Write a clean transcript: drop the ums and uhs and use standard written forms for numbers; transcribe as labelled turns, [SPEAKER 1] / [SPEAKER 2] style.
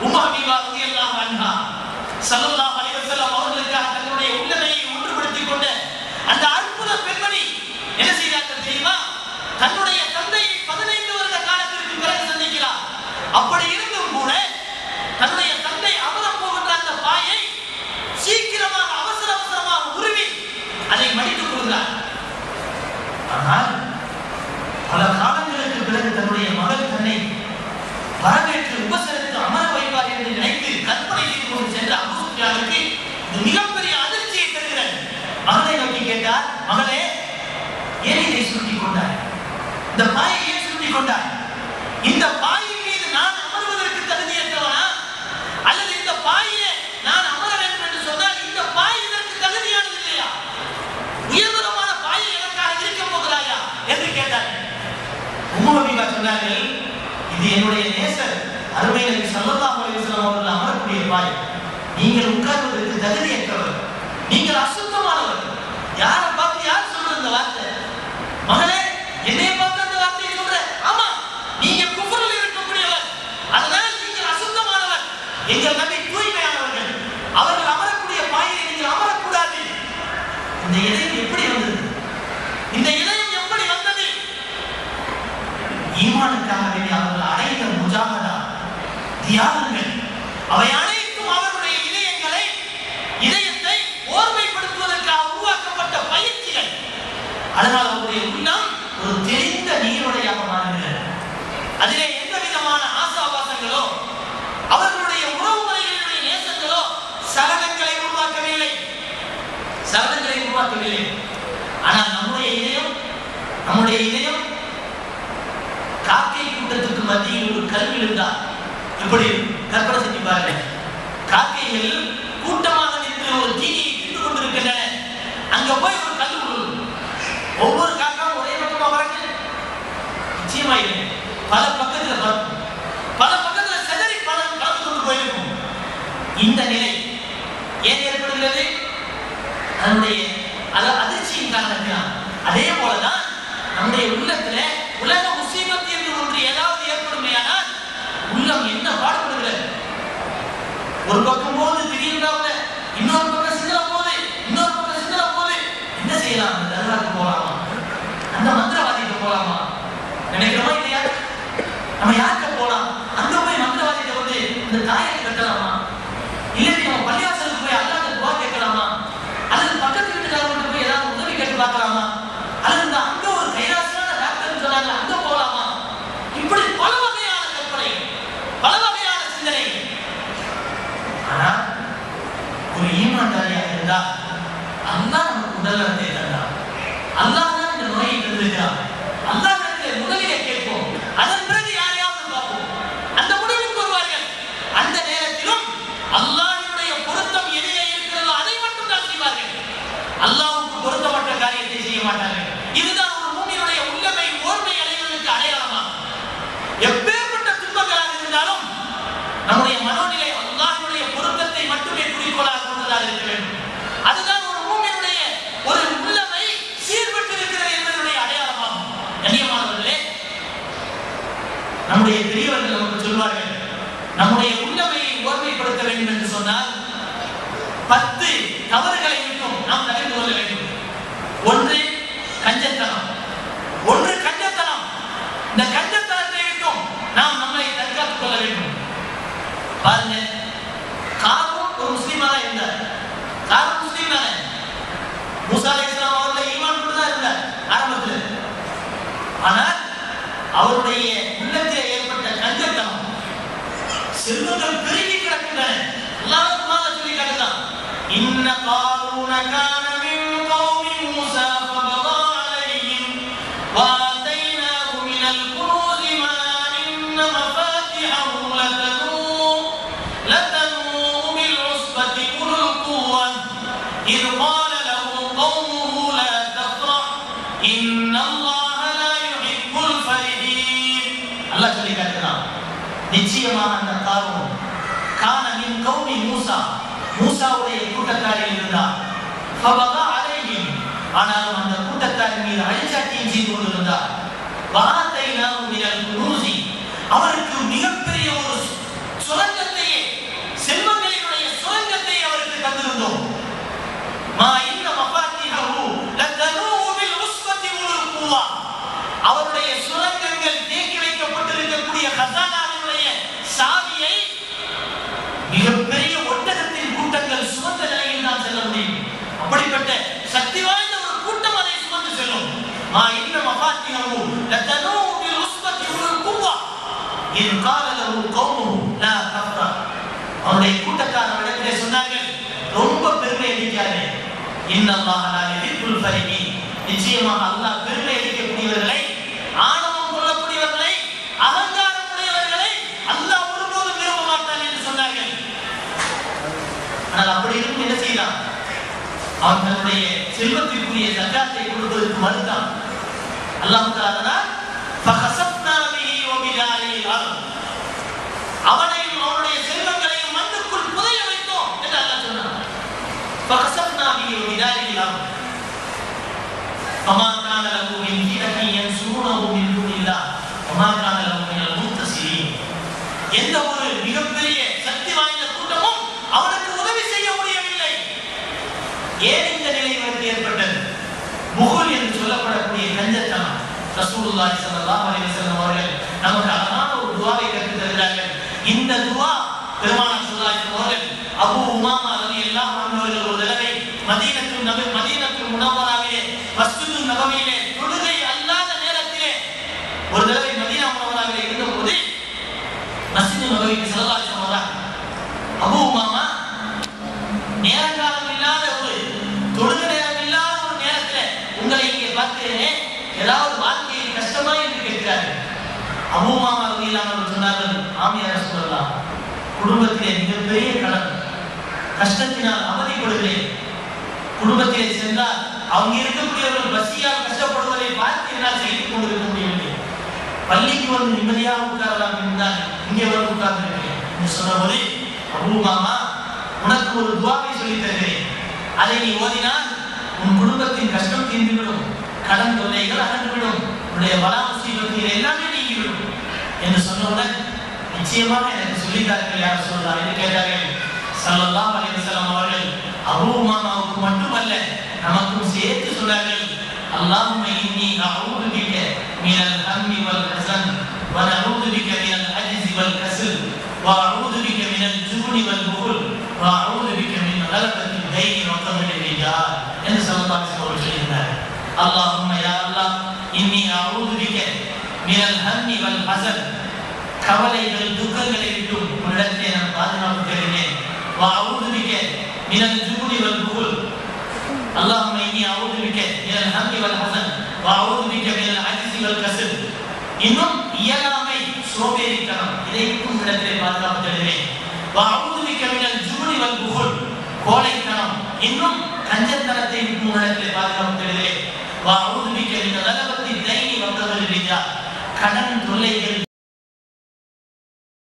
[SPEAKER 1] உம்மு ஹபீபா ரலியல்லாஹு அன்ஹா ஸல்லல்லாஹு அலைஹி வஸல்லம் அவர்களுக்காக தன்னுடைய உள்ளமையை ஒன்றுபடுத்திக் கொண்ட அந்த அற்புத பெண்மணி என்ன செய்தார்கள் தெரியுமா? தன்னுடைய தந்தையை 15 வருட காலத்திற்கு பிறகு சந்திக்கிறார். அப்படி இருந்தும் கூட தன்னுடைய தந்தை அமரப் போகின்ற அந்த பாயை சீக்கிரமாக அவசரமாக உருவி அதை மடித்துக் கொள்கிறார். ஆனால் பல காலங்களுக்கு பிறகு தன்னுடைய மகள் தன்னை வரவேற்று உபசரித்து அமர வைப்பார் என்று நினைத்து கற்பனை செய்து கொண்டு சென்ற அபூ சுஃபியானுக்கு இது மிகப்பெரிய அதிர்ச்சியை தருகிறது. மகனை நோக்கி கேட்டார், மகளே, ஏன் இதை சுருட்டிக் கொண்டாய்? இந்த பாயை ஏன் சுருட்டிக் கொண்டாய்? இந்த பாயின் மீது நான் அமர்வதற்கு தகுதியற்றவனா, அல்லது இந்த பாயிலே நான் அமர வேண்டும் என்று சொன்னால் இந்த பாய் இதற்கு தகுதியானது இல்லையா? உயர்தரமான பாயை எனக்காக இருக்க போகிறாயா என்று கேட்டார்கள். உம்மு ஹபீபா சொன்னார்கள், இது என்னுடைய நேசர் அருமை நபி ஸல்லல்லாஹு அலைஹி வஸல்லம் அவர்கள் அமரக்கூடிய பாய். நீங்கள் உட்கார்வதற்கு தகுதியற்றவர், நீங்கள் அசுத்தமானவர். யாரை பார்த்து யார் சொல்ற இந்த வார்த்தை? மகளே, என்னை பார்த்து அந்த வார்த்தையை சொல்ற? ஆமா, நீங்க குஃப்ரில் இருக்கக்கூடியவர், அதனால் நீங்கள் அசுத்தமானவர். எங்கள் நபி தூய்மையானவர்கள், அவர்கள் அமரக்கூடிய பாயிலே நீங்கள் அமரக்கூடாது. இந்த இதயம் எப்படி வந்தது? இந்த இதயம் எப்படி வந்தது? ஈமானுக்காக வேண்டி அவர்கள் அடைந்த முஜாஹதா, தியாகங்கள், அவை அனைத்தும் அவர்களுடைய இதயத்தை ஓர்மைப்படுத்துவதற்காக உருவாக்கப்பட்ட பயிற்சிகள். அதனால் அவருடைய உள்ளம் ஒரு தெரிந்த நீரோடையாக மாறுகிறது. அதிலே எந்த விதமான ஆசாபாசங்களோ அவர்களுடைய உறவு முறைகளுடைய நேசங்களோ சலனங்களை உருவாக்கவில்லை. ஆனால் நம்முடைய இதயம் காக்கை கூட்டத்துக்கு மத்தியில் ஒரு கல் விழுந்தால் எப்படி கற்பனை செஞ்சு பாருங்க. காக்கைகள் கூட்டமாக நின்று ஒரு தீனியை தின்று கொண்டிருக்கின்றன. அங்க போய் ஒரு கல் விழும். ஒவ்வொரு காக்காவும் ஒரே பக்கமா வரக்கு நிச்சயமா இல்லை. பல பக்கத்துல செதறி கலந்து கொண்டு போயிருக்கும். இந்த நிலை ஏன் ஏற்படுகிறது? அதனுடைய அதிர்ச்சியின் காரணத்தினால். அதே போலதான் நம்முடைய உள்ளத்துல உலக முசீபத் என்று ஒன்று ஏதாவது ஏற்படுமையானால் உள்ளம் என்ன பாடுபடுகிறது? ஒரு பக்கம் போது திடீர்னால இன்னொரு பக்கம் சிந்தன போது என்ன செய்யலாம்? அந்த தர்காவுக்கு போலாமா? அந்த மந்திரவாதிக்கு போலாமா? நினைக்கிறோமா இல்லையா? நம்ம யார்கிட்ட போலாம்? அங்க போய் மந்திரவாதிட்ட வந்து இந்த தாயத்தை கட்டலாமா? இல்லை நம்ம பள்ளிவாசலுக்கு போய் அல்லாஹ்வுக்கு துஆ கேட்கலாமா? அல்லது பக்கத்து வீட்டுக்காரங்க போய் ஏதாவது உதவி கேட்டு பார்க்கலாமா? அல்லது அங்க ஒரு கைராசியான டாக்டர் சொன்னாங்க அங்க போலாமா? இப்படி பல வகையான கற்பனை, பல வகையான சிந்தனை. ஆனா ஒரு ஈமான்தாரியாக இருந்தா அல்லாஹ் நமக்கு உடல்நலத்தை தந்தார். அல்லாஹ் தான் இந்த நோயை தந்திருக்கிறார். அல்லாஹ்விடத்திலே முதலிலே கேட்போம், அதன் பிறகு யாரையாவது பார்ப்போம். அந்த முடிவுக்கு வருவார்கள். அந்த நேரத்திலும் அல்லாஹ்வுடைய பொருத்தம் எதிலே இருக்கிறதோ அதை மட்டும் தான் செய்வார்கள். அல்லாஹ்வுக்கு பொருத்தமற்ற காரியத்தை செய்ய மாட்டார்கள். இதுதான் ஒரு மூமினுடைய உள்ளமை ஓர்மை அடைவதற்கு அடையாளமாகும். எப்பேற்பட்ட துன்பங்களாக இருந்தாலும் நம்முடைய மனோநிலை அல்லாஹ்வுடைய பொருத்தத்தை மட்டுமே குறிக்கோளாக கொண்டதாக இருக்க வேண்டும். அதுதான் ஒரு மூமினுடைய ஒரு உள்ளமை சீர்பட்டு இருக்கிறது என்பதனுடைய அடையாளமாகும். கண்ணியமானவர்களே, நம்முடைய பெரியவர்கள் நமக்கு சொல்வார்கள், நம்முடைய உள்ளமையை ஓர்மைப்படுத்த வேண்டும் என்று சொன்னால் 10 தவறுகளை விட்டும் நாம் தவிர்த்து கொள்ள வேண்டும். ஒன்று கஞ்சத்தனம். இந்த கஞ்சத்தனத்தை விட்டும் நாம் நம்மை தற்காத்துக் கொள்ள வேண்டும். பாருங்க, காரூன் ஒரு முஸ்லிமா தான் இருந்தார். காரூன் முஸ்லிம் தானே. மூசா அலைஹிஸ்ஸலாம் அவர்கள் ஈமான் கொண்டு தான் இருந்தார் ஆரம்பத்தில். ஆனால் அவருடைய உள்ளத்திலே ஏற்பட்ட கஞ்சத்தனம், செல்வங்கள் பெருகி கிடக்கின்றன. அல்லாஹ் குர்ஆன்ல சொல்லி காட்டுகிறான், இன்ன காரூன கான மின் கௌமி மூசா ஃபபகா அலைஹிம் வஆதைனாஹு மினல் குனூஸி மா இன்ன மஃபாத்திஹஹு லதனூ பில் உஸ்பதி உலுல் குவா இத் قال له قومه لا تفرح إن الله لا يحب الفرحين. அல்லாஹ் சொல்லி காட்டுகிறான், நிச்சயமாக அந்த காரூன் கான மின் கௌமி மூசா, மூசாவுடைய கூட்டத்தாரில் இருந்தார். ஃபபகா அலைஹிம், ஆனாலும் அந்த கூட்டத்தாரின் மீது அழிச்சாட்டியம் செய்து கொண்டிருந்தார். வஆதைனாஹு மினல் குனூஸி, அவருக்கு மிகப்பெரிய ஒரு சுரங்கத்தையே சக்தி வாய்ந்த ஒரு கூட்டம் அதை சுமந்து செல்லும். மா இன்ன மஃபாத்திஹு லதனூ பில் உஸ்பத்தி உல் குவ்வா இன் கால லஹு கௌமுஹு லா தஃப்ரா. அவருடைய கூட்டத்தாரிடத்திலே சொன்னார்கள், ரொம்ப பெருமை அடிக்காதே. இன்னல்லாஹ லா யுஹிப்புல் ஃபரிஹீன். நிச்சயமாக அல்லாஹ் பெருமை அடிக்கக்கூடியவர்களை, ஆணவம் கொள்ளக்கூடியவர்களை, அகங்காரம் உடையவர்களை அல்லாஹ் ஒருபோதும் விரும்ப மாட்டான் என்று சொன்னார்கள். ஆனால் அப்படி இருக்கும் என்ன செய்யலாம்? அவன் தன்னுடைய செல்வத்திற்குரிய ஜகாத்தை கொடுப்பதற்கு மறுத்தான். அல்லாஹ் தஆலா ஃபகஸப்னா பிஹி வ பிதாரில் அர்த், அவனையும் அவனுடைய செல்வங்களையும் மண்ணுக்குள் புதைய வைத்தோம் என்று அல்லாஹ் சொன்னான். ஃபகஸப்னா பிஹி வ பிதாரில் அர்த் ஃபமா கான லஹு மின் ஃபியத்தின் யன்சுருனஹு மின் துனில்லாஹ் வமா கான லஹு மினல் முன்தஸிரீன். எந்த ஒரு மிகப்பெரிய சக்தி வாய்ந்த கூட்டமும் அவனுக்கு உதவி செய்ய முடியவில்லை. ஏன் இந்த நிலை வந்து ஏற்பட்டது? புகுல் என்று சொல்லப்படக்கூடிய கஞ்சத்தனம். ரசூலுல்லாஹி ஸல்லல்லாஹு அலைஹி வஸல்லம் அவர்கள் நமக்கு அழகான ஒரு துஆவை கற்றுத் தருகிறார்கள். இந்த துஆ பெருமானார் ஸல்லல்லாஹு அலைஹி அவர்கள் அபூ உமாமா ரலியல்லாஹு அன்ஹு அவர்கள் ஒரு தடவை மதீனத்துல் முனவ்வராவிலே மஸ்ஜிதுன் நபவியிலே தொழுகை அல்லாத நேரத்திலே ஒரு தடவை மதீனா முனவ்வராவிலே இருந்தபோது மஸ்ஜிதுன் நபவிக்கு ஸல்லல்லாஹு அலைஹி வஸல்லம் அபூ உமாமா நேரங்காலம் இல்லாத ஒரு தொழுகை நேரம் இல்லாத ஒரு நேரத்தில் உங்களை இங்கே பார்த்தேனே, ஏதாவது வாழ்க்கையில் கஷ்டமா என்று கேட்கிறார்கள். அபூ உமாமா ரலியல்லாஹு அன்ஹு சொன்னார்கள், ஆம் யா ரசூலல்லாஹ், குடும்பத்திலே மிகப்பெரிய கடன், கஷ்டத்தினால் அவதிப்படுகிறேன். குடும்பத்திலே சென்றால் அவங்க இருக்கக்கூடியவர்கள் பசியால் கஷ்டப்படுவதை பார்த்து என்னால் செய்து கொண்டிருக்க முடியவில்லை. பள்ளிக்கு வந்து நிம்மதியாக உட்காரலாம் என்றால் இங்கே வந்து உட்கார்ந்திருக்கிறேன் என்று சொன்னபோது, அபூ உமாமா, உனக்கு ஒரு துஆவை சொல்லித் தருகிறேன், அதை நீ ஓதினால் உன் குடும்பத்தின் கஷ்டம் தீர்ந்துவிடும், கடன் தொல்லைகள் அகன்றுவிடும், உன்னுடைய பலா முசீபத்துகள் எல்லாமே நீங்கிவிடும் என்று சொன்னவுடன், நிச்சயமாக எனக்கு சொல்லித்தார்கள் யார் சொல்லலாம் என்று கேட்டார்கள். ஸல்லல்லாஹு அலைஹி வஸல்லம் அவர்கள் அபூ உமாமாவுக்கு மட்டுமல்ல நமக்கும் சேர்த்து சொன்னார்கள், அல்லாஹும்ம இன்னி அஊது பிக மினல் ஹம்மி வல் ஹஸன் வ நஊது பிக மினல் அஜ்ஸி வல் கஸல் வ அஊது பிக மினல் ஜுபனி வல் புகுல் வ அஊது பிக மின் கலபத்தி தைனி வ கம்ரி ரிஜால் என்று ஸல்லல்லாஹு அலைஹி வஸல்லம் சொல்லினார். அல்லாஹும்ம யா அல்லாஹ், இன்னி அஊது பிக மினல் ஹம்மி வல் ஹஸன், கவலைகள் துக்கங்களை விட்டு உன்னிடத்திலே நான் பாதுகாப்பு தேடுகிறேன். வ அஊது பிக மினல் ஜுபனி வல் புகுல், அல்லாஹும்ம இன்னி அஊது பிக மினல் ஹம்மி வல் ஹஸன் வ அஊது பிக மினல் அஜ்ஸி வல் கஸல். இன்னும் இயலாமை, சோம்பேறித்தனம், இதை விட்டு உன்னிடத்திலே பாதுகாப்பு தேடுகிறேன். வ அஊது பிக மினல் ஜுபனி வல் புகுல், கோழைத்தனம், இன்னும் கஞ்சத்தனத்தை விட்டு உன்னிடத்திலே பாதுகாப்பு தேடுகிறேன். வ அஊது பிக மின் கலபத்தி தைனி வ கம்ரி ரிஜால், கடன் தொல்லைகள்